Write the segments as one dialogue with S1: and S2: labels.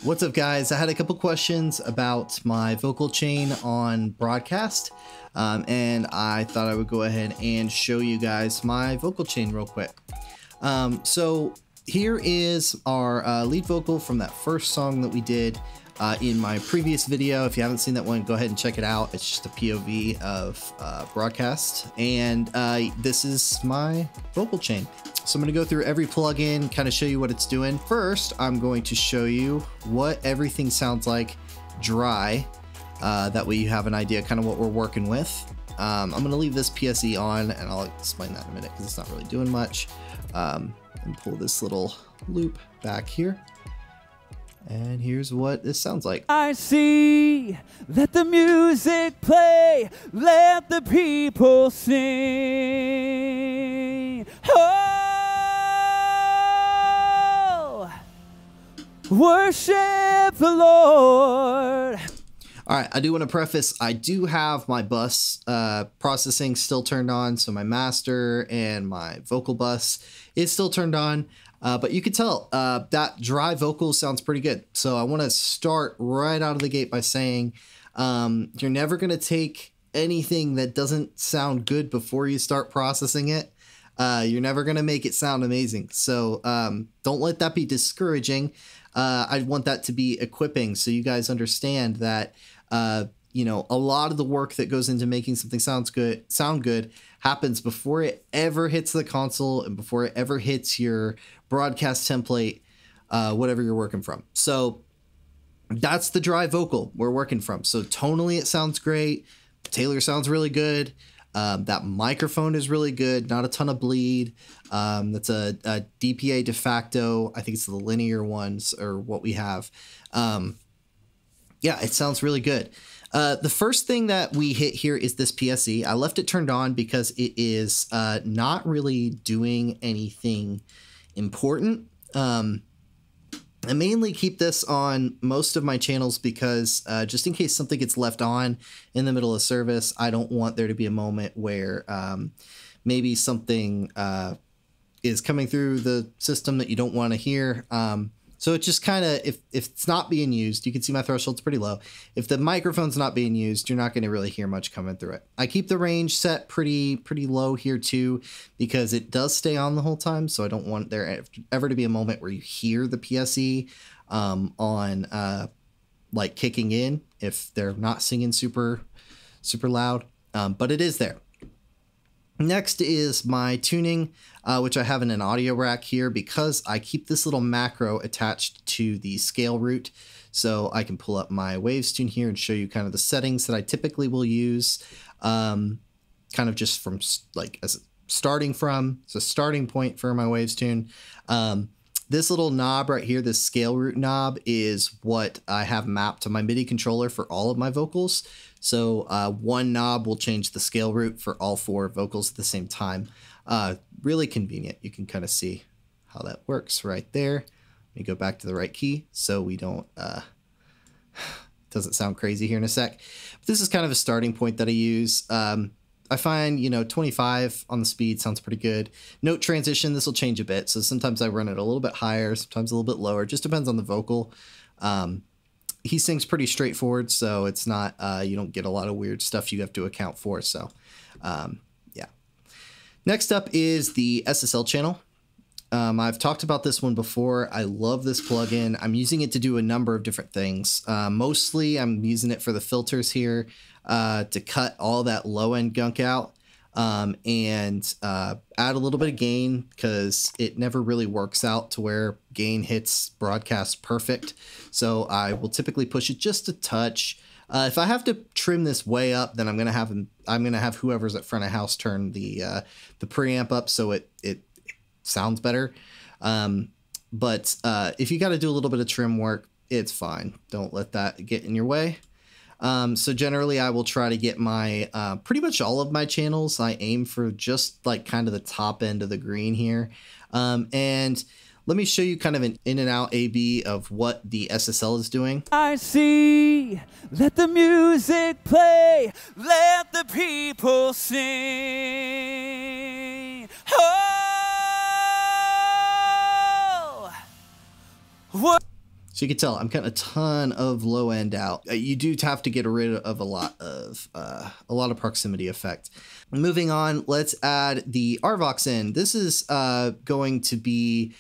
S1: What's up, guys? I had a couple questions about my vocal chain on broadcast, and I thought I would go ahead and show you guys my vocal chain real quick. So here is our lead vocal from that first song that we did in my previous video. If you haven't seen that one, go ahead and check it out. It's just a POV of broadcast, and this is my vocal chain. So I'm going to go through every plugin, kind of show you what it's doing. First, I'm going to show you what everything sounds like dry. That way you have an idea kind of what we're working with. I'm going to leave this PSE on, and I'll explain that in a minute because it's not really doing much. And pull this little loop back here. And here's what this sounds like.
S2: I see, let the music play, let the people sing. Oh, worship the Lord.
S1: All right, I do want to preface, I do have my bus processing still turned on, so my master and my vocal bus is still turned on. But you can tell that dry vocal sounds pretty good. So I want to start right out of the gate by saying you're never going to take anything that doesn't sound good before you start processing it. You're never going to make it sound amazing. So don't let that be discouraging. I want that to be equipping so you guys understand that, you know, a lot of the work that goes into making something sound good happens before it ever hits the console and before it ever hits your broadcast template, whatever you're working from. So that's the dry vocal we're working from. So tonally, it sounds great. Taylor sounds really good. That microphone is really good. Not a ton of bleed. That's a DPA de facto. I think it's the linear ones or what we have. Yeah, it sounds really good. The first thing that we hit here is this PSE. I left it turned on because it is not really doing anything important. I mainly keep this on most of my channels because just in case something gets left on in the middle of service, I don't want there to be a moment where maybe something is coming through the system that you don't want to hear. So it just kind of, if it's not being used, you can see my threshold's pretty low. If the microphone's not being used, you're not going to really hear much coming through it. I keep the range set pretty low here too, because it does stay on the whole time. So I don't want there ever to be a moment where you hear the PSE on like kicking in if they're not singing super loud, but it is there. Next is my tuning, which I have in an audio rack here because I keep this little macro attached to the scale root. So I can pull up my waves tune here and show you kind of the settings that I typically will use, kind of just from like as starting from, it's a starting point for my waves tune. This little knob right here, this scale root knob, is what I have mapped to my MIDI controller for all of my vocals. So one knob will change the scale root for all 4 vocals at the same time. Really convenient. You can kind of see how that works right there. Let me go back to the right key so we don't, doesn't sound crazy here in a sec. But this is kind of a starting point that I use. I find, you know, 25 on the speed sounds pretty good. Note transition, this will change a bit. So sometimes I run it a little bit higher, sometimes a little bit lower. It just depends on the vocal. He sings pretty straightforward, so it's not, you don't get a lot of weird stuff you have to account for. So, yeah. Next up is the SSL channel. I've talked about this one before. I love this plugin. I'm using it to do a number of different things. Mostly I'm using it for the filters here, to cut all that low end gunk out, and add a little bit of gain because it never really works out to where gain hits broadcast perfect. So I will typically push it just a touch. If I have to trim this way up, then I'm gonna have whoever's at front of house turn the preamp up so it sounds better. But if you got to do a little bit of trim work, it's fine. Don't let that get in your way. So generally I will try to get my, pretty much all of my channels. I aim for just like kind of the top end of the green here. And let me show you kind of an in and out A/B of what the SSL is doing.
S2: I see, let the music play, let the people sing. Oh, what?
S1: So you can tell I'm cutting a ton of low end out. You do have to get rid of a lot of proximity effect. Moving on, let's add the RVox in. This is going to be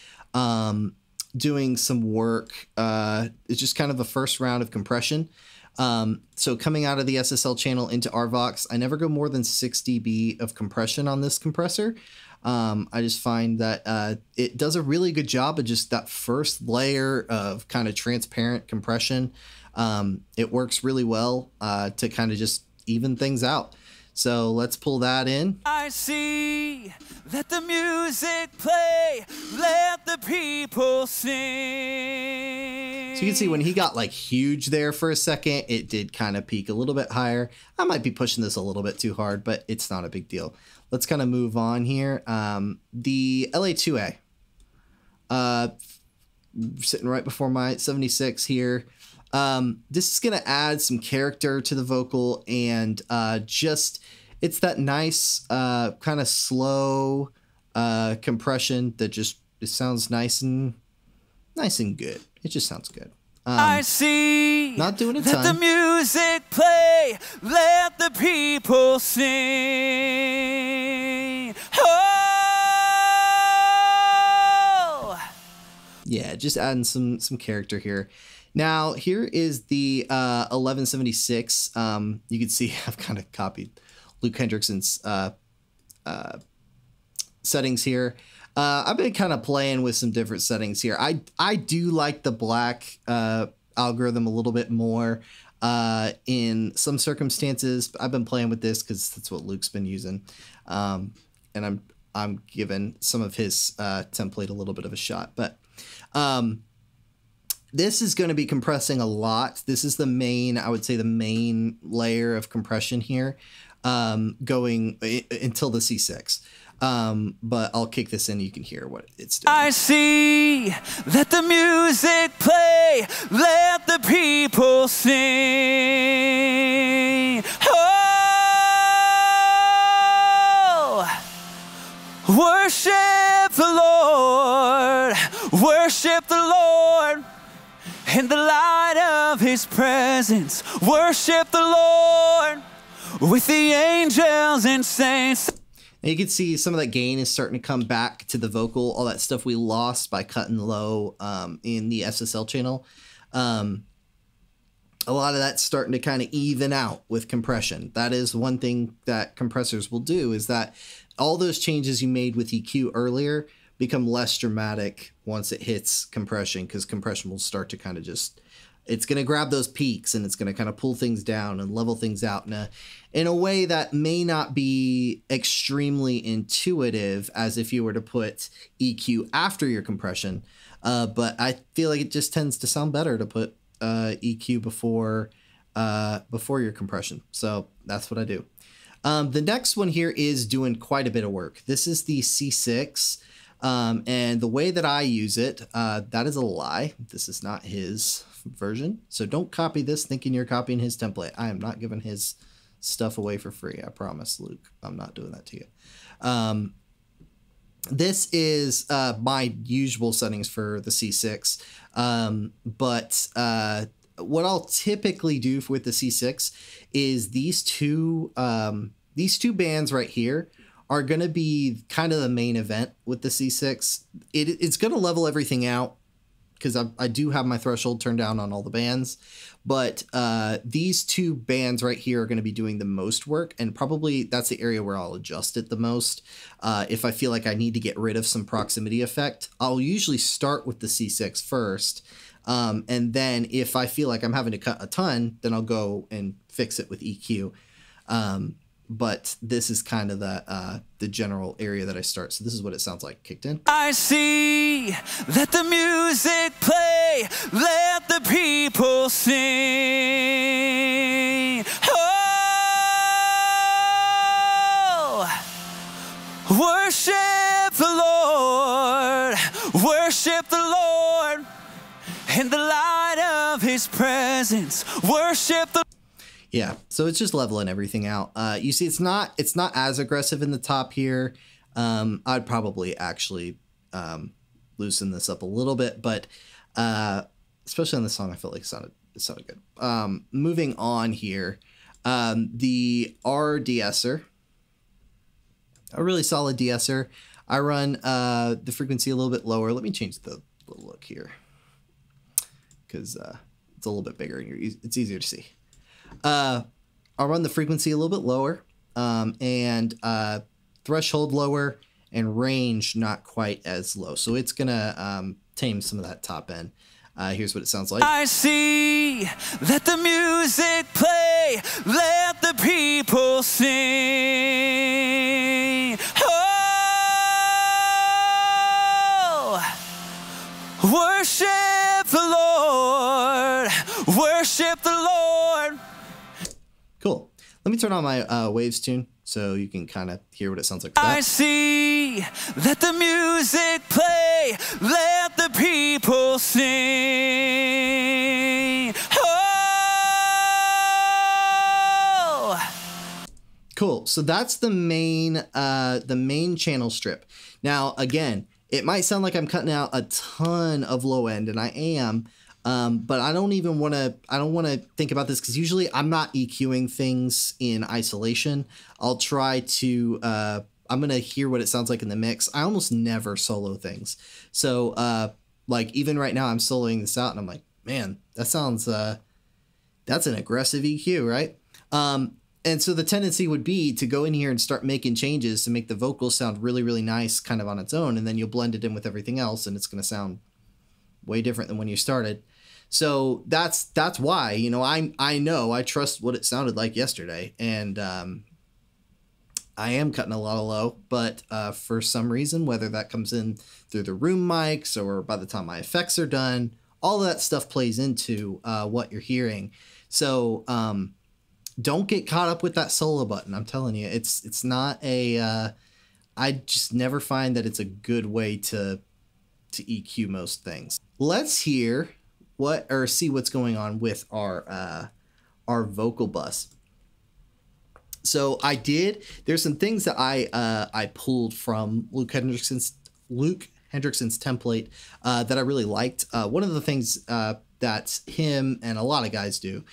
S1: doing some work. It's just kind of a first round of compression. So coming out of the SSL channel into RVox, I never go more than 6 dB of compression on this compressor. I just find that it does a really good job of just that first layer of kind of transparent compression. It works really well to kind of just even things out. So let's pull that in.
S2: I see, let the music play, let the people sing.
S1: So you can see when he got like huge there for a second, it did kind of peak a little bit higher. I might be pushing this a little bit too hard, but it's not a big deal. Let's kind of move on here. The LA2A, sitting right before my 76 here. This is going to add some character to the vocal and just, it's that nice kind of slow compression that just, it sounds nice and good. It just sounds good.
S2: I see.
S1: Not doing a
S2: ton. Let the music play. Let the people sing. Oh!
S1: Yeah, just adding some character here. Now, here is the 1176. You can see I've kind of copied Luke Hendrickson's settings here. I've been kind of playing with some different settings here. I do like the black algorithm a little bit more in some circumstances. I've been playing with this because that's what Luke's been using, and I'm giving some of his template a little bit of a shot. But this is going to be compressing a lot. This is the main, I would say, the main layer of compression here, going until the C6. But I'll kick this in. You can hear what it's doing.
S2: I see. Let the music play. Let the people sing. Oh, worship the Lord. Worship the Lord in the light of His presence. Worship the Lord with the angels and saints.
S1: And you can see some of that gain is starting to come back to the vocal, all that stuff we lost by cutting low in the SSL channel. A lot of that's starting to kind of even out with compression. That is one thing that compressors will do, is that all those changes you made with EQ earlier become less dramatic once it hits compression, because compression will start to kind of just, it's going to grab those peaks and it's going to kind of pull things down and level things out in a way that may not be extremely intuitive as if you were to put EQ after your compression. But I feel like it just tends to sound better to put EQ before your compression. So that's what I do. The next one here is doing quite a bit of work. This is the C6. And the way that I use it, that is a lie. This is not his version. So don't copy this thinking you're copying his template. I am not giving his stuff away for free. I promise, Luke. I'm not doing that to you. This is my usual settings for the C6. But what I'll typically do with the C6 is these two bands right here are going to be kind of the main event with the C6. It's going to level everything out because I do have my threshold turned down on all the bands. But these two bands right here are going to be doing the most work, and probably that's the area where I'll adjust it the most. If I feel like I need to get rid of some proximity effect, I'll usually start with the C6 first. And then if I feel like I'm having to cut a ton, then I'll go and fix it with EQ. But this is kind of the general area that I start. So this is what it sounds like kicked in.
S2: I see. Let the music play. Let the people sing. Oh, worship the Lord. Worship the Lord in the light of His presence. Worship the
S1: Yeah, so it's just leveling everything out. You see, it's not as aggressive in the top here. I'd probably actually loosen this up a little bit, but especially on this song, I felt like it sounded good. Moving on here, the R de-esser, a really solid de-esser. I run the frequency a little bit lower. Let me change the look here because it's a little bit bigger and it's easier to see. I'll run the frequency a little bit lower and threshold lower and range not quite as low. So it's going to tame some of that top end. Here's what it sounds like.
S2: I see, let the music play, let the people sing. Oh, worship the Lord, worship the Lord.
S1: Cool. Let me turn on my waves tune so you can kind of hear what it sounds like.
S2: I see, let the music play, let the people sing. Oh!
S1: Cool. So that's the main channel strip. Now, again, it might sound like I'm cutting out a ton of low end, and I am. But I don't want to think about this because usually I'm not EQing things in isolation. I'll try to, I'm going to hear what it sounds like in the mix. I almost never solo things. So, like even right now I'm soloing this out and I'm like, man, that sounds, that's an aggressive EQ, right? And so the tendency would be to go in here and start making changes to make the vocals sound really, really nice kind of on its own. And then you'll blend it in with everything else and it's going to sound way different than when you started. So that's why, you know, I trust what it sounded like yesterday, and I am cutting a lot of low, but for some reason, whether that comes in through the room mics or by the time my effects are done, all of that stuff plays into what you're hearing. So don't get caught up with that solo button. I'm telling you, it's not a. I just never find that it's a good way to EQ most things. Let's hear see what's going on with our vocal bus. So there's some things that I pulled from Luke Hendrickson's template that I really liked. One of the things that him and a lot of guys do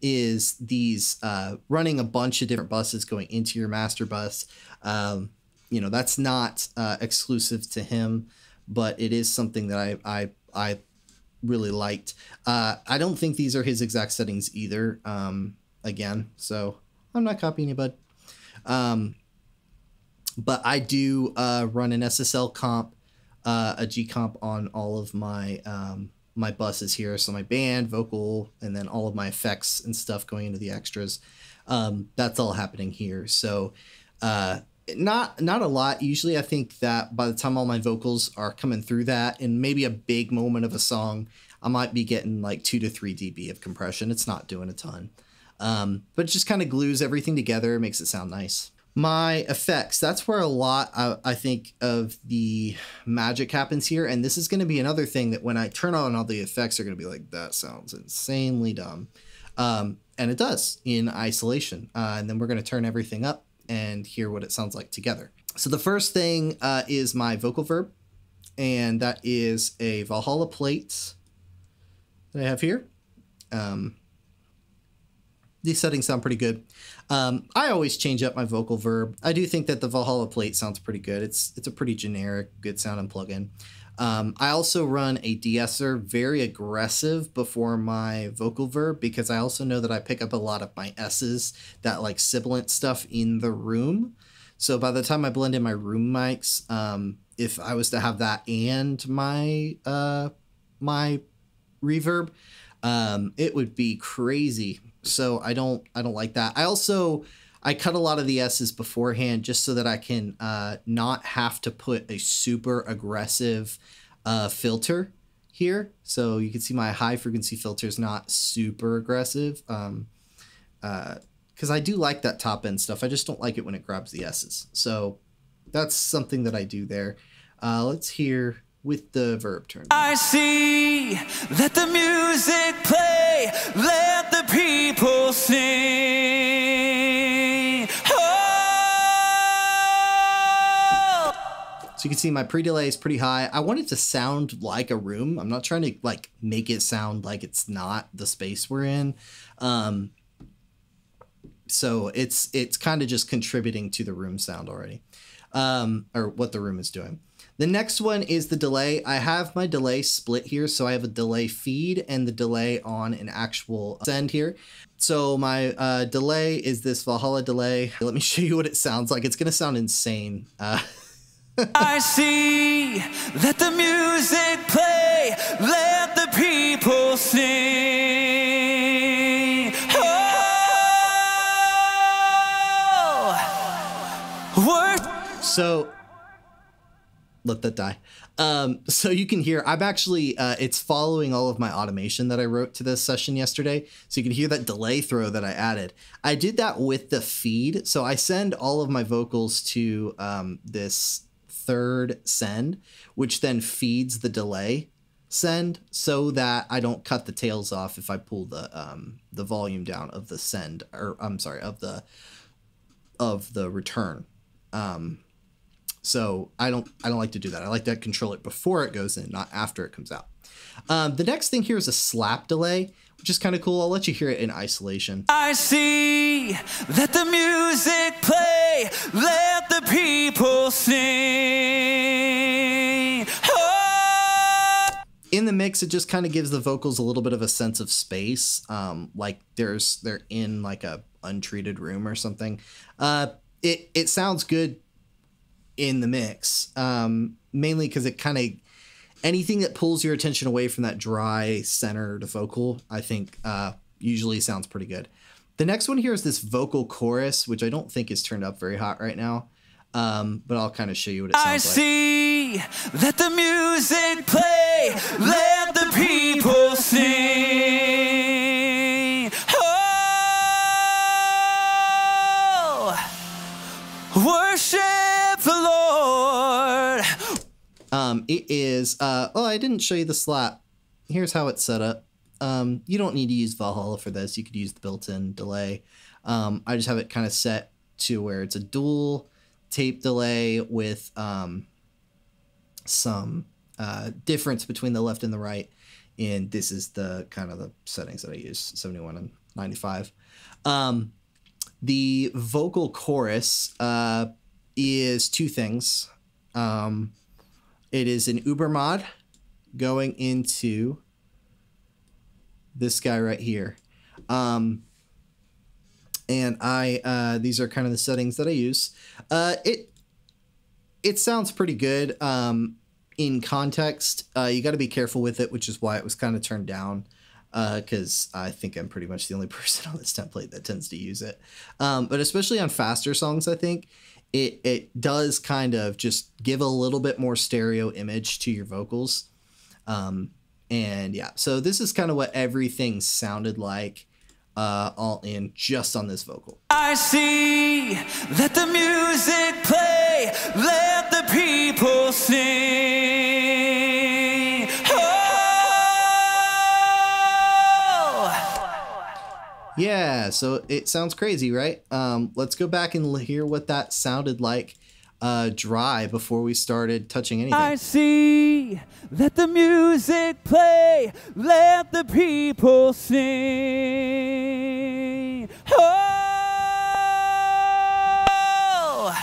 S1: is these running a bunch of different buses going into your master bus. You know, that's not exclusive to him, but it is something that I really liked. I don't think these are his exact settings either. Again, so I'm not copying you, bud. But I do run an SSL comp, a G comp on all of my my buses here. So my band, vocal, and then all of my effects and stuff going into the extras. That's all happening here. So not a lot. Usually I think that by the time all my vocals are coming through that and maybe a big moment of a song, I might be getting like 2 to 3 dB of compression. It's not doing a ton. But it just kind of glues everything together, makes it sound nice. My effects, that's where a lot, I think, of the magic happens here. And this is going to be another thing that when I turn on all the effects are going to be like, that sounds insanely dumb. And it does in isolation. And then we're going to turn everything up and hear what it sounds like together. So the first thing is my vocal verb, and that is a Valhalla plate that I have here. These settings sound pretty good. I always change up my vocal verb. I do think that the Valhalla plate sounds pretty good. It's a pretty generic, good sounding plugin. I also run a de-esser very aggressive before my vocal verb because I also know that I pick up a lot of my S's, that like sibilant stuff in the room. So by the time I blend in my room mics, if I was to have that and my my reverb, it would be crazy. So I don't like that. I cut a lot of the S's beforehand just so that I can not have to put a super aggressive filter here. So you can see my high frequency filter is not super aggressive because I do like that top end stuff. I just don't like it when it grabs the S's. So that's something that I do there. Let's hear with the verb turn.
S2: I see, let the music play, let the people sing. Oh!
S1: So you can see my pre-delay is pretty high. I want it to sound like a room. I'm not trying to like make it sound like it's not the space we're in. So it's kind of just contributing to the room sound already, or what the room is doing. The next one is the delay. I have my delay split here. So I have a delay feed and the delay on an actual send here. So my delay is this Valhalla delay. Let me show you what it sounds like. It's going to sound insane.
S2: I see, let the music play, let the people sing. Oh,
S1: so let that die. So you can hear, I'm actually, it's following all of my automation that I wrote to this session yesterday. So you can hear that delay throw that I added. I did that with the feed. So I send all of my vocals to this third send, which then feeds the delay send so that I don't cut the tails off if I pull the volume down of the send, or I'm sorry, of the return. So I don't like to do that. I like to control it before it goes in, not after it comes out. The next thing here is a slap delay, which is kind of cool. I'll let you hear it in isolation.
S2: I see, let the music play, let the people sing. Oh.
S1: In the mix, it just kind of gives the vocals a little bit of a sense of space, like they're in like a untreated room or something. It sounds good in the mix, mainly because it kind of, anything that pulls your attention away from that dry centered vocal, I think usually sounds pretty good. The next one here is this vocal chorus, which I don't think is turned up very hot right now, but I'll kind of show you what it sounds like.
S2: I see, let the music play, let the people sing. Oh, worship the Lord.
S1: It is, oh, I didn't show you the slap. Here's how it's set up. You don't need to use Valhalla for this. You could use the built-in delay. I just have it kind of set to where it's a dual tape delay with some difference between the left and the right. And this is the kind of the settings that I use, 71 and 95. The vocal chorus is two things. It is an Uber mod going into this guy right here. And these are kind of the settings that I use. It sounds pretty good. In context, you got to be careful with it, which is why it was kind of turned down. Because I think I'm pretty much the only person on this template that tends to use it. But especially on faster songs, I think it does kind of just give a little bit more stereo image to your vocals. And yeah, so this is kind of what everything sounded like all in just on this vocal.
S2: I see, let the music play, let the people sing.
S1: Yeah, so it sounds crazy, right? Let's go back and hear what that sounded like dry before we started touching anything.
S2: I see, let the music play, let the people sing. Oh,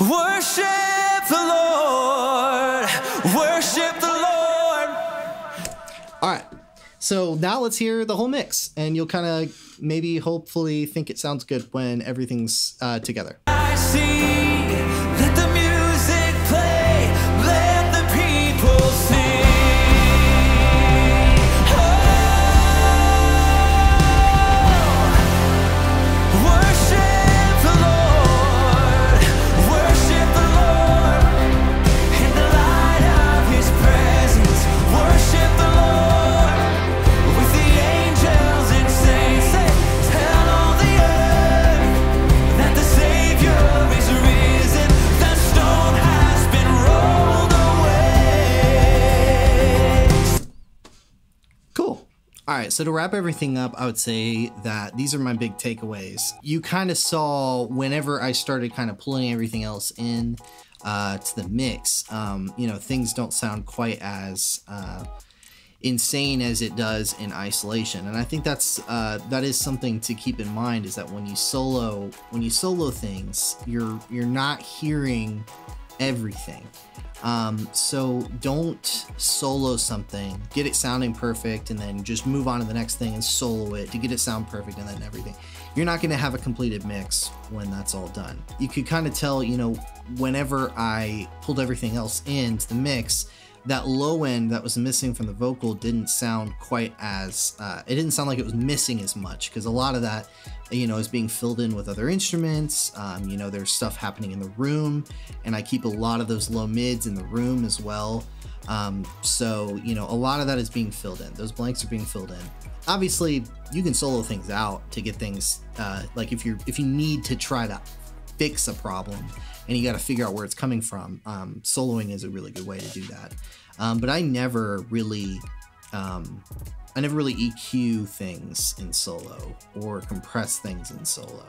S2: worship the Lord, worship the Lord.
S1: All right. So now let's hear the whole mix, and you'll kind of maybe hopefully think it sounds good when everything's together.
S2: I see, let the music play, let the people sing. Oh, worship the Lord, worship the Lord, in the light of His presence, worship the Lord.
S1: All right, so to wrap everything up, I would say that these are my big takeaways. You kind of saw whenever I started kind of pulling everything else in, to the mix, you know, things don't sound quite as insane as it does in isolation. And I think that's that is something to keep in mind, is that when you solo things, you're not hearing everything. So don't solo something, get it sounding perfect, and then just move on to the next thing and solo it to get it sound perfect, and then everything. You're not going to have a completed mix when that's all done. You could kind of tell, you know, whenever I pulled everything else into the mix, that low end that was missing from the vocal didn't sound quite as, it didn't sound like it was missing as much, because a lot of that, you know, is being filled in with other instruments. You know, there's stuff happening in the room, and I keep a lot of those low mids in the room as well. So, you know, a lot of that is being filled in. Those blanks are being filled in. Obviously, you can solo things out to get things, like if you need to try to fix a problem and you got to figure out where it's coming from, soloing is a really good way to do that. But I never really EQ things in solo or compress things in solo.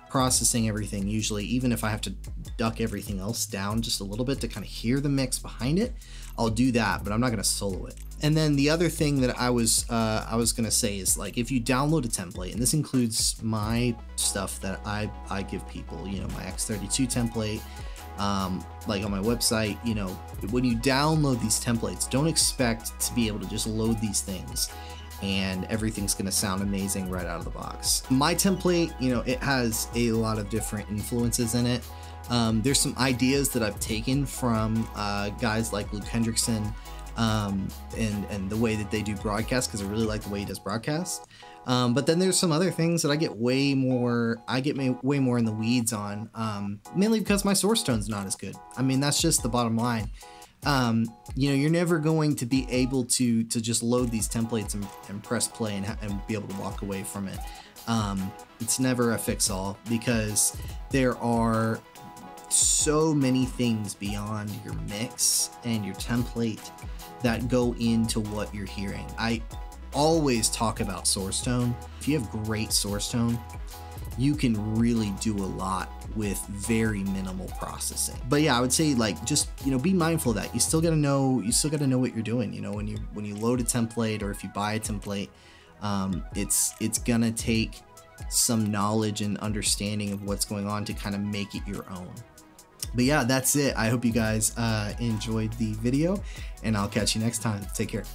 S1: Processing everything, usually, even if I have to duck everything else down just a little bit to kind of hear the mix behind it, I'll do that, but I'm not going to solo it. And then the other thing that I was going to say is, like, if you download a template, and this includes my stuff that I give people, you know, my X32 template, like on my website, you know, when you download these templates, don't expect to be able to just load these things and everything's going to sound amazing right out of the box. My template, you know, it has a lot of different influences in it. There's some ideas that I've taken from guys like Luke Hendrickson, and the way that they do broadcast, because I really like the way he does broadcast. But then there's some other things that I get way more in the weeds on, mainly because my source tone's not as good. I mean, that's just the bottom line. You know, you're never going to be able to just load these templates and press play and be able to walk away from it. It's never a fix-all, because there are so many things beyond your mix and your template that go into what you're hearing. I always talk about source tone. If you have great source tone, you can really do a lot with very minimal processing. But yeah, I would say, like, just, you know, be mindful of that. You still gotta know what you're doing. You know, when you load a template, or if you buy a template, it's gonna take some knowledge and understanding of what's going on to kind of make it your own. But yeah, that's it. I hope you guys enjoyed the video, and I'll catch you next time. Take care.